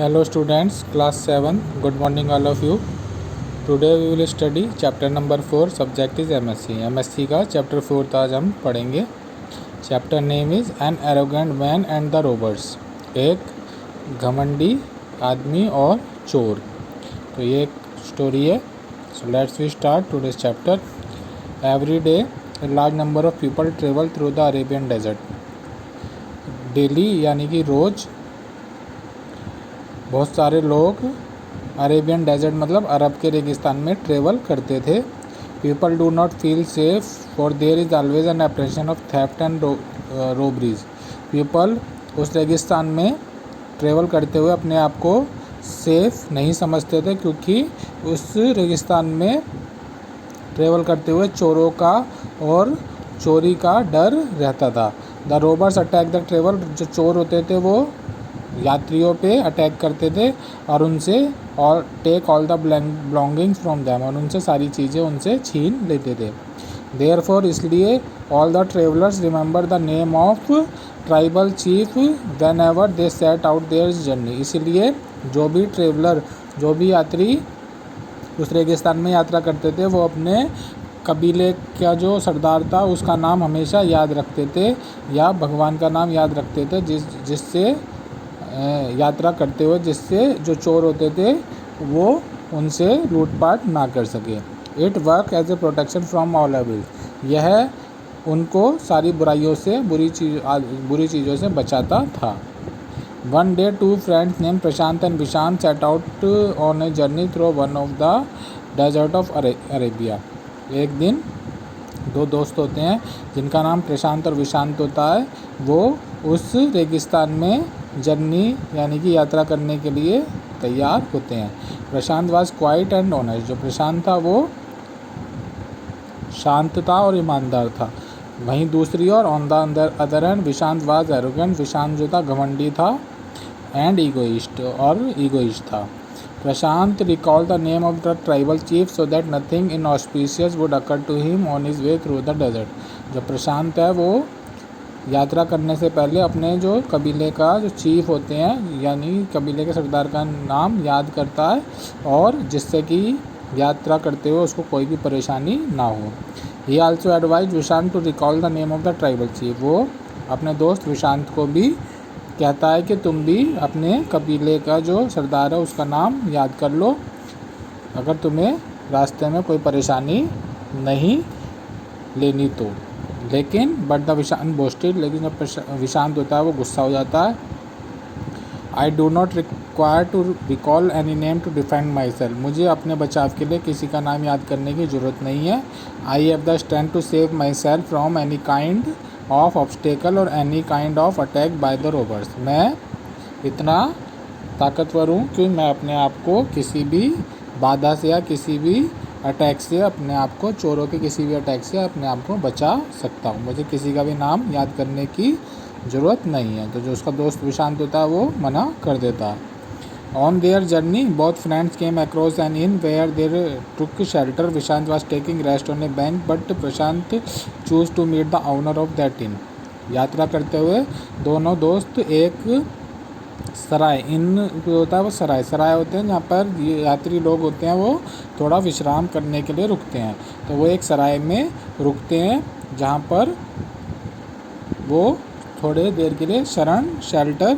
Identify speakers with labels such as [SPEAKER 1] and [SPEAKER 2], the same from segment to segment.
[SPEAKER 1] Hello students, class 7. Good morning all of you. Today we will study chapter number 4. Subject is MSc. MSc का chapter 4 आज हम पढ़ेंगे. Chapter name is An Arrogant Man and the Robbers. एक घमंडी आदमी और चोर. तो ये एक स्टोरी है. So let's we start today's chapter. Every day a large number of people travel through the Arabian desert. Daily यानी कि रोज़ बहुत सारे लोग अरेबियन डेजर्ट मतलब अरब के रेगिस्तान में ट्रेवल करते थे. People do not feel safe for there is always an apprehension of theft and robberies. People उस रेगिस्तान में ट्रेवल करते हुए अपने आप को सेफ नहीं समझते थे, क्योंकि उस रेगिस्तान में ट्रेवल करते हुए चोरों का और चोरी का डर रहता था. The robbers attack the travel. जो चोर होते थे वो यात्रियों पे अटैक करते थे और उनसे और take all the belongings from them, और उनसे सारी चीज़ें उनसे छीन लेते थे. देयरफॉर इसलिए all the travellers remember the name of tribal chief when ever they set out their journey. इसलिए जो भी ट्रेवलर, जो भी यात्री उस रेगिस्तान में यात्रा करते थे वो अपने कबीले का जो सरदार था उसका नाम हमेशा याद रखते थे या भगवान का नाम याद रखते थे, जिससे यात्रा करते हुए जिससे जो चोर होते थे वो उनसे लूटपाट ना कर सके. It work as a protection from all evil. यह उनको सारी बुराइयों से बुरी चीज़ों से बचाता था. One day two friends name Prashant and Vishant set out on a journey through one of the desert of Arabia. एक दिन दो दोस्त होते हैं जिनका नाम प्रशांत और विशांत होता है. वो उस रेगिस्तान में जर्नी यानी कि यात्रा करने के लिए तैयार होते हैं. प्रशांत वाज क्वाइट एंड ऑनेस्ट. जो प्रशांत था वो शांत था और ईमानदार था. वहीं दूसरी ओर on the other hand Vishant was arrogant. Vishant जो था घमंडी था एंड ईगोइस्ट था. Prashant recall the name of the tribal chief so that nothing inauspicious would occur to him on his way through the desert. जो प्रशांत है वो यात्रा करने से पहले अपने जो कबीले का जो चीफ होते हैं यानी कबीले के सरदार का नाम याद करता है, और जिससे कि यात्रा करते हुए उसको कोई भी परेशानी ना हो. He also advise Vishant to recall the name of the tribal chief. वो अपने दोस्त विशांत को भी कहता है कि तुम भी अपने कबीले का जो सरदार है उसका नाम याद कर लो, अगर तुम्हें रास्ते में कोई परेशानी नहीं लेनी तो. लेकिन बट द विशांत बोस्टेड. लेकिन जब विशांत होता है वो गुस्सा हो जाता है. I do not require to recall any name to defend myself. मुझे अपने बचाव के लिए किसी का नाम याद करने की ज़रूरत नहीं है. I have the strength to save myself from any kind of obstacle और any kind of attack by the robbers. मैं इतना ताकतवर हूँ कि मैं अपने आप को किसी भी बाधा से या किसी भी अटैक से अपने आप को चोरों के किसी भी अटैक से अपने आप को बचा सकता हूँ. मुझे किसी का भी नाम याद करने की ज़रूरत नहीं है. तो जो उसका दोस्त विशांत होता है वो मना कर देता है. On their journey both friends came across an inn where they took shelter. Vishant was taking rest on a bench but Prashant choose to meet the owner of that inn. यात्रा करते हुए दोनों दोस्त एक सराय, इन होता है वो सराय होते हैं जहाँ पर यात्री लोग होते हैं वो थोड़ा विश्राम करने के लिए रुकते हैं. तो वो एक सराय में रुकते हैं जहाँ पर वो थोड़े देर के लिए शेल्टर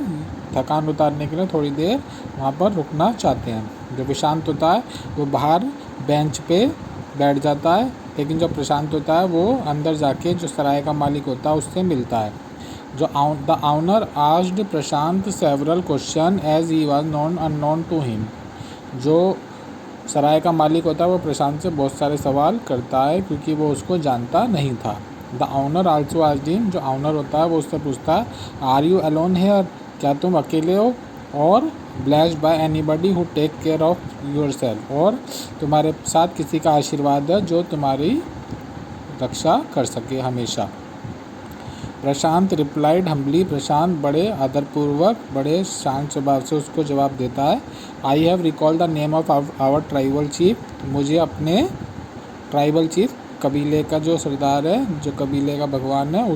[SPEAKER 1] थकान उतारने के लिए थोड़ी देर वहाँ पर रुकना चाहते हैं. जो विशांत होता है वो बाहर बेंच पे बैठ जाता है, लेकिन जो प्रशांत होता है वो अंदर जाके जो सराय का मालिक होता है उससे मिलता है. जो the owner asked Prashant several question as he was known unknown to him. जो सराय का मालिक होता है वो प्रशांत से बहुत सारे सवाल करता है क्योंकि वो उसको जानता नहीं था. The owner also asked him. जो ऑनर होता है वो उससे पूछता है आर यू अलोन हियर. क्या तुम अकेले हो? और blessed by anybody who take care of yourself. और तुम्हारे साथ किसी का आशीर्वाद है जो तुम्हारी रक्षा कर सके हमेशा. प्रशांत रिप्लाइड हम्बली. प्रशांत बड़े आदरपूर्वक बड़े शांत स्वभाव से उसको जवाब देता है. I have recall the name of our tribal chief. मुझे अपने ट्राइबल चीफ कबीले का जो सरदार है, जो कबीले का भगवान है,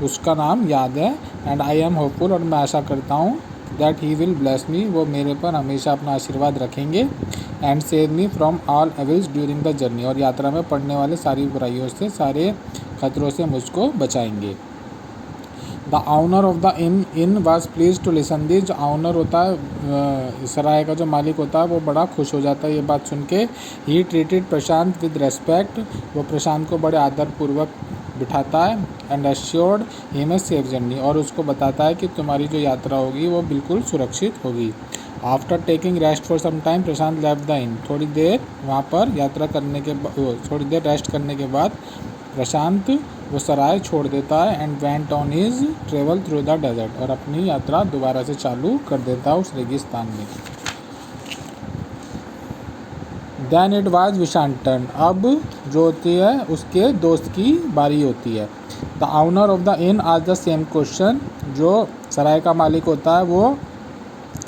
[SPEAKER 1] उसका नाम याद है. And I am hopeful. और मैं आशा करता हूँ that he will bless me, वो मेरे पर हमेशा अपना आशीर्वाद रखेंगे, and save me from all evils during the journey, और यात्रा में पड़ने वाले सारी बुराइयों से, सारे खतरों से मुझको बचाएंगे। The owner of the inn was please to listen this, जो ऑनर होता है सराय का जो मालिक होता है वो बड़ा खुश हो जाता है ये बात सुन के। He treated Prashant with respect, वो प्रशांत को बड़े आदरपूर्वक बिठाता है, and assured him a safe journey, और उसको बताता है कि तुम्हारी जो यात्रा होगी वो बिल्कुल सुरक्षित होगी। After taking rest for some time Prashant left the inn, थोड़ी देर वहाँ पर यात्रा करने के थोड़ी देर रेस्ट करने के बाद प्रशांत वो सराय छोड़ देता है, and went on his travel through the desert, और अपनी यात्रा दोबारा से चालू कर देता है उस रेगिस्तान में। Then it was Vishant turn, अब जो होती है उसके दोस्त की बारी होती है। The owner of the inn आज द सेम क्वेश्चन, जो सराय का मालिक होता है वो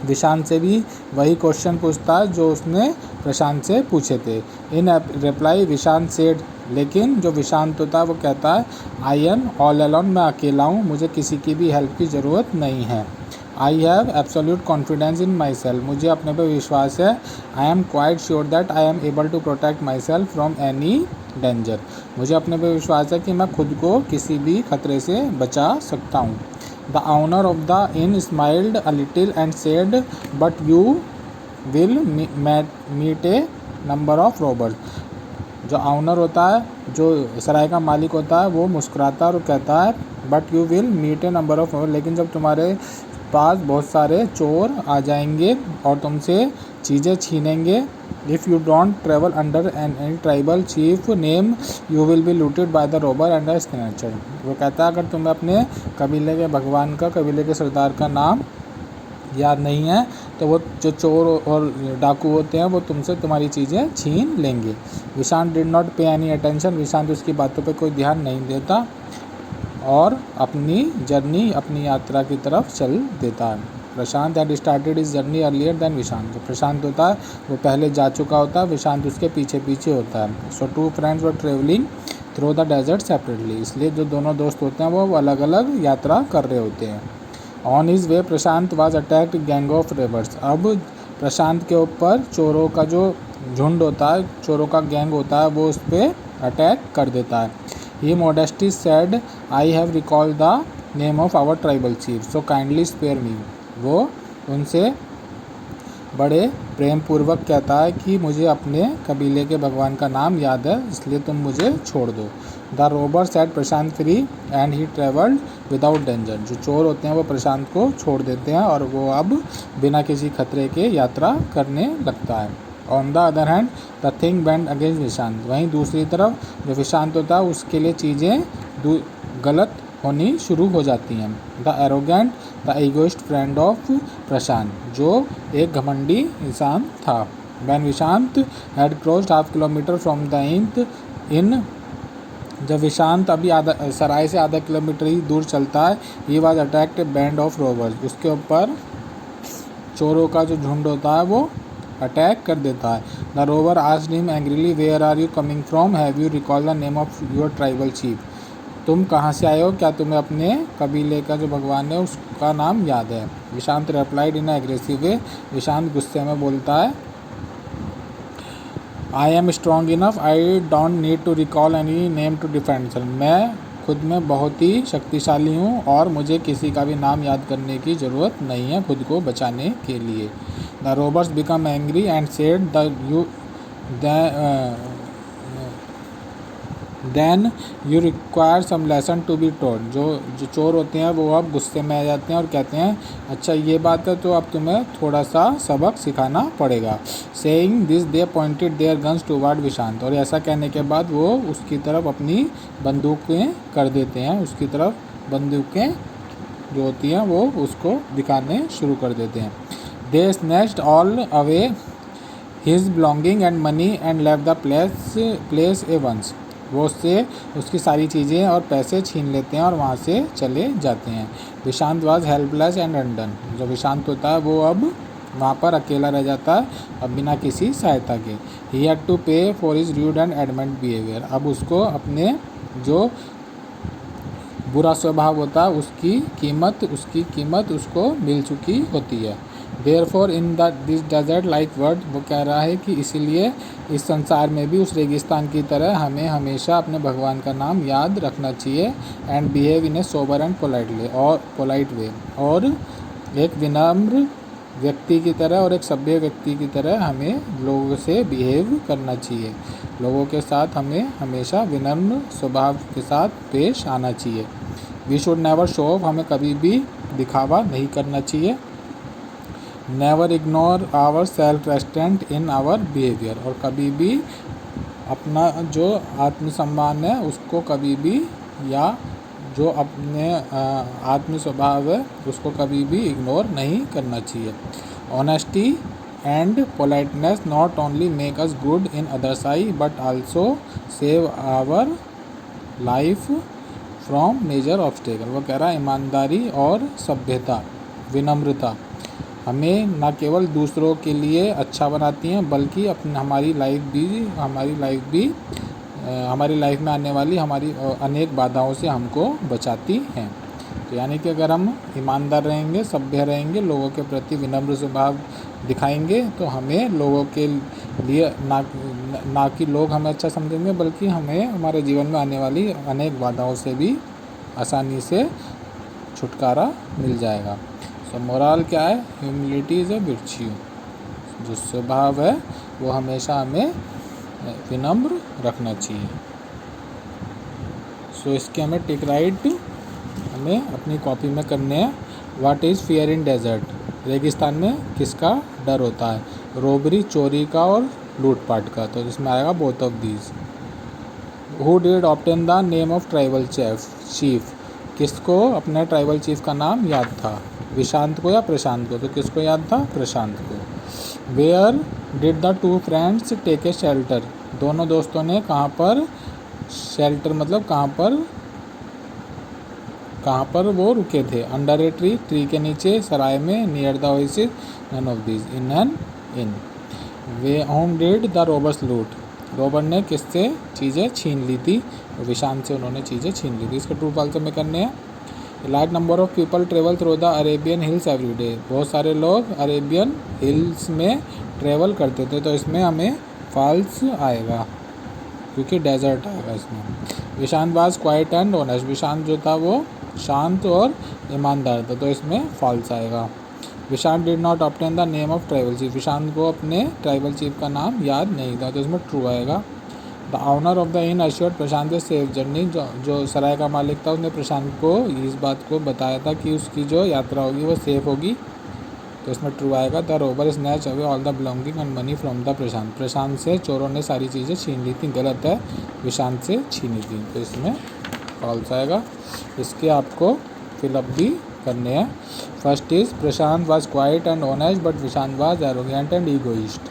[SPEAKER 1] विशांत से भी वही क्वेश्चन पूछता है जो उसने प्रशांत से पूछे थे। इन रिप्लाई विशांत सेड, लेकिन जो विशांत होता है वो कहता है आई एम ऑल अलोन, मैं अकेला हूँ, मुझे किसी की भी हेल्प की ज़रूरत नहीं है। I have absolute confidence in myself, मुझे अपने पे विश्वास है। I am quite sure that I am able to protect myself from any danger, मुझे अपने पे विश्वास है कि मैं खुद को किसी भी खतरे से बचा सकता हूँ। The owner of the inn smiled a little and said but you will meet a number of robbers, जो ऑनर होता है जो सराय का मालिक होता है वो मुस्कुराता है और कहता है but you will meet a number of robbers, लेकिन जब तुम्हारे पास बहुत सारे चोर आ जाएंगे और तुमसे चीज़ें छीनेंगे, if you don't travel under any tribal chief name you will be looted by the robber and the snatcher, वो कहता है अगर तुम्हें अपने कबीले के भगवान का, कबीले के सरदार का नाम याद नहीं है तो वो जो चोर और डाकू होते हैं वो तुमसे तुम्हारी चीज़ें छीन लेंगे। विशांत डिड नॉट पे एनी अटेंशन, विशांत उसकी बातों पे कोई ध्यान नहीं देता और अपनी जर्नी, अपनी यात्रा की तरफ चल देता है। प्रशांत हैड स्टार्टेड इस जर्नी अर्लियर दैन विशांत, जो प्रशांत होता है वो पहले जा चुका होता है, विशांत उसके पीछे पीछे होता है। So two friends were travelling through the desert separately, इसलिए जो दोनों दोस्त होते हैं वो अलग अलग यात्रा कर रहे होते हैं। On his way Prashant was attacked gang of robbers, अब प्रशांत के ऊपर चोरों का जो झुंड होता है, चोरों का गैंग होता है वो उस पर अटैक कर देता है। He modesty said I have recalled the name of our tribal chief so kindly spare me, वो उनसे बड़े प्रेम पूर्वक कहता है कि मुझे अपने कबीले के भगवान का नाम याद है इसलिए तुम मुझे छोड़ दो। The Rober set Prashant free and he travelled without danger, जो चोर होते हैं वो प्रशांत को छोड़ देते हैं और वो अब बिना किसी खतरे के यात्रा करने लगता है। On the other hand the thing went against Vishant, वहीं दूसरी तरफ जो विशांत होता है उसके लिए चीज़ें गलत होनी शुरू हो जाती हैं। The arrogant the egoist friend of Prashant, जो एक घमंडी इंसान था। When Vishant had crossed half kilometre from the inn, जब विशांत अभी सराय से आधा किलोमीटर ही दूर चलता है, he was attacked A band of robbers, उसके ऊपर चोरों का जो झुंड होता है वो अटैक कर देता है। द रोवर asked him angrily where are you coming from, have you recall the name of your tribal chief, तुम कहाँ से आए हो, क्या तुम्हें अपने कबीले का जो भगवान है उसका नाम याद है। Vishant replied in aggressive way, Vishant गुस्से में बोलता है I am strong enough I don't need to recall any name to defend self, मैं खुद में बहुत ही शक्तिशाली हूँ और मुझे किसी का भी नाम याद करने की ज़रूरत नहीं है खुद को बचाने के लिए। The robbers become angry and said then you require some lesson to be told, जो चोर होते हैं वो अब गुस्से में आ जाते हैं और कहते हैं अच्छा ये बात है तो अब तुम्हें थोड़ा सा सबक सिखाना पड़ेगा। Saying this they pointed their guns toward Vishant, और ऐसा कहने के बाद वो उसकी तरफ अपनी बंदूकें कर देते हैं, उसकी तरफ बंदूकें जो होती हैं वो उसको दिखाने शुरू कर देते हैं। They snatched all away his belonging and money and left the place at once, वो उससे उसकी सारी चीज़ें और पैसे छीन लेते हैं और वहाँ से चले जाते हैं। Vishant was helpless and undone, जो विशांत होता है वो अब वहाँ पर अकेला रह जाता है अब बिना किसी सहायता के। He had to pay for his rude and adamant behaviour, अब उसको अपने जो बुरा स्वभाव होता है उसकी कीमत उसको मिल चुकी होती है। Therefore in this desert like world, वो कह रहा है कि इसीलिए इस संसार में भी उस रेगिस्तान की तरह हमें हमेशा अपने भगवान का नाम याद रखना चाहिए। And behave in A sober and polite way, और एक विनम्र व्यक्ति की तरह और एक सभ्य व्यक्ति की तरह हमें लोगों से बिहेव करना चाहिए। लोगों के साथ हमें हमेशा विनम्र स्वभाव के साथ पेश आना चाहिए। We should never show off, हमें कभी भी दिखावा नहीं करना चाहिए। Never ignore our self restraint in our behaviour, और कभी भी अपना जो आत्मसम्मान है उसको कभी भी, या जो अपने आत्म स्वभाव है उसको कभी भी इग्नोर नहीं करना चाहिए। Honesty and politeness not only make us good in others eye but also save our life from major obstacle. वो कह रहा है ईमानदारी और सभ्यता, विनम्रता हमें न केवल दूसरों के लिए अच्छा बनाती हैं बल्कि हमारी लाइफ में आने वाली हमारी अनेक बाधाओं से हमको बचाती हैं। तो यानी कि अगर हम ईमानदार रहेंगे, सभ्य रहेंगे, लोगों के प्रति विनम्र स्वभाव दिखाएंगे तो हमें लोगों के लिए ना कि लोग हमें अच्छा समझेंगे बल्कि हमें हमारे जीवन में आने वाली अनेक बाधाओं से भी आसानी से छुटकारा मिल जाएगा। सो मोरल क्या है? Humility is a virtue. जो स्वभाव है वो हमेशा हमें विनम्र रखना चाहिए। सो इसके हमें टिक राइट हमें अपनी कॉपी में करने हैं। What is fear in desert? रेगिस्तान में किसका डर होता है? रोबरी, चोरी का और लूटपाट का। तो इसमें आएगा both of these. Who did obtain the name of tribal chief? किसको अपने ट्राइबल चीफ का नाम याद था? विशांत को या प्रशांत को? तो किसको याद था? प्रशांत को। Where did the two friends take a shelter? दोनों दोस्तों ने कहाँ पर शेल्टर मतलब कहाँ पर वो रुके थे? अंडर ए ट्री के नीचे, सराय में, near the oasis, none of these, in an inn. Whom did the robbers loot? Robber ने किससे चीज़ें छीन ली थी? विशांत से उन्होंने चीज़ें छीन ली थी। इसके ट्रू फॉल्स में करने हैं। Large number of people travel through the Arabian hills every day? बहुत सारे लोग अरेबियन हिल्स में ट्रेवल करते थे, तो इसमें हमें फॉल्स आएगा क्योंकि डेजर्ट आएगा इसमें। Vishant was quiet and honest? Vishant जो था वो शांत और ईमानदार था, तो इसमें फॉल्स आएगा। Vishant did not obtain the name of tribal chief? Vishant को अपने ट्राइबल चीफ का नाम याद नहीं था, तो इसमें ट्रू आएगा। The owner of the inn assured Prashant safe journey? जो सराय का मालिक था उसने प्रशांत को इस बात को बताया था कि उसकी जो यात्रा होगी वो सेफ होगी, तो इसमें ट्रू आएगा। The robber snatch away all the belonging and money from the Prashant? Prashant से चोरों ने सारी चीज़ें छीन ली थी, गलत है, विशांत से छीनी थी, तो इसमें फॉल्स आएगा। इसके आपको फिलअप भी करने हैं। First is Prashant was quiet and honest but Vishant was arrogant and egoist.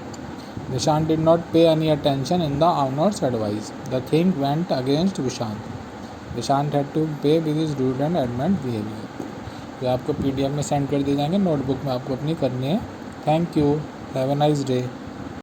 [SPEAKER 1] Vishant did not pay any attention in the owner's advice. The thing went against Vishant. Vishant had to pay with his rude and adamant behavior. ये आपको PDF में send कर दिए जाएंगे, notebook में आपको अपनी करनी है। Thank you, have a nice day.